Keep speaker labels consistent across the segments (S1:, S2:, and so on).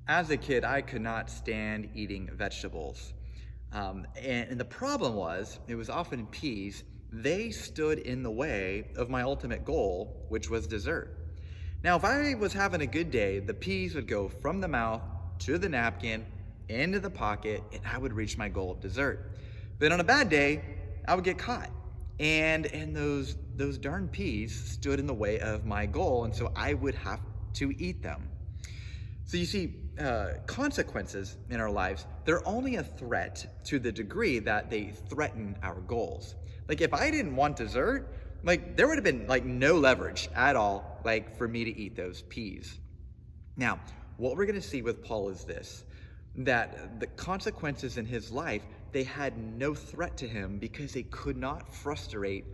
S1: As a kid, I could not stand eating vegetables. And the problem was, it was often peas. They stood in the way of my ultimate goal, which was dessert. Now, if I was having a good day, the peas would go from the mouth to the napkin, into the pocket, and I would reach my goal of dessert. But on a bad day, I would get caught. And those darn peas stood in the way of my goal, and so I would have to eat them. So you see, consequences in our lives, they're only a threat to the degree that they threaten our goals. Like if I didn't want dessert, like there would have been like no leverage at all, like for me to eat those peas. Now, what we're going to see with Paul is this, that the consequences in his life, they had no threat to him because they could not frustrate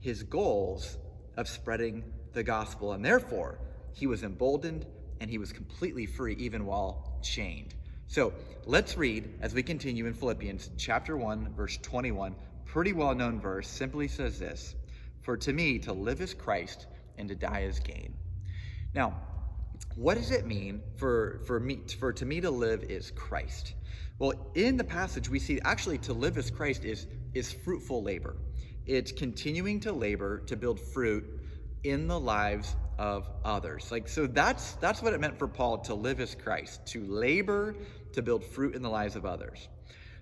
S1: his goals of spreading the gospel. And therefore, he was emboldened and he was completely free even while chained. So let's read as we continue in Philippians chapter 1, verse 21. Pretty well-known verse, simply says this: "For to me to live is Christ, and to die is gain." Now, what does it mean for to me to live is Christ? Well, in the passage we see actually to live as Christ is fruitful labor. It's continuing to labor to build fruit in the lives of others. So that's what it meant for Paul to live as Christ, to labor to build fruit in the lives of others.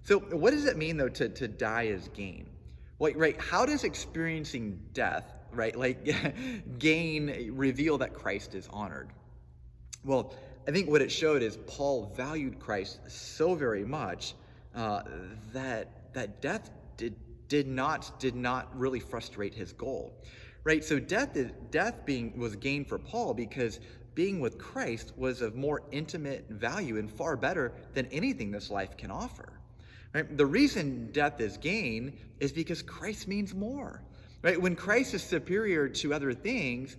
S1: So what does it mean though to die as gain? Well, right, how does experiencing death, right, like gain reveal that Christ is honored? Well, I think what it showed is Paul valued Christ so very much that death did not really frustrate his goal, right? So death was gain for Paul because being with Christ was of more intimate value and far better than anything this life can offer. Right? The reason death is gain is because Christ means more. Right? When Christ is superior to other things,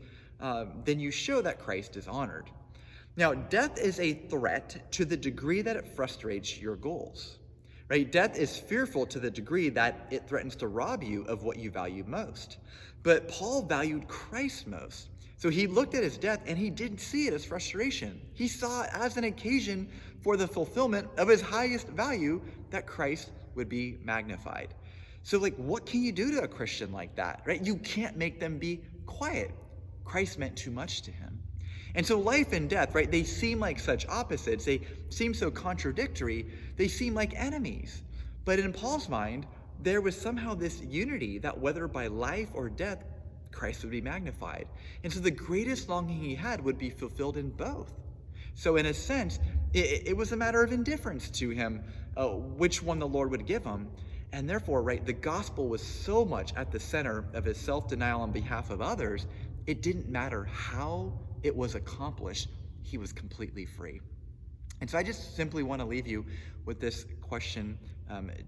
S1: then you show that Christ is honored. Now, death is a threat to the degree that it frustrates your goals. Right? Death is fearful to the degree that it threatens to rob you of what you value most. But Paul valued Christ most. So he looked at his death and he didn't see it as frustration. He saw it as an occasion for the fulfillment of his highest value, that Christ would be magnified. So what can you do to a Christian like that, right? You can't make them be quiet. Christ meant too much to him. And so life and death, right, they seem like such opposites. They seem so contradictory. They seem like enemies. But in Paul's mind, there was somehow this unity that whether by life or death, Christ would be magnified. And so the greatest longing he had would be fulfilled in both. So in a sense, it was a matter of indifference to him which one the Lord would give him. And therefore, right, the gospel was so much at the center of his self-denial on behalf of others, it didn't matter how it was accomplished, he was completely free. And so I just simply want to leave you with this question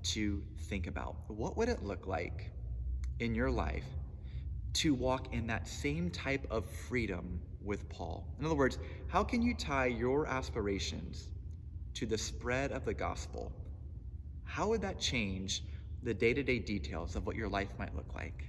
S1: to think about. What would it look like in your life to walk in that same type of freedom with Paul? In other words, how can you tie your aspirations to the spread of the gospel? How would that change the day-to-day details of what your life might look like?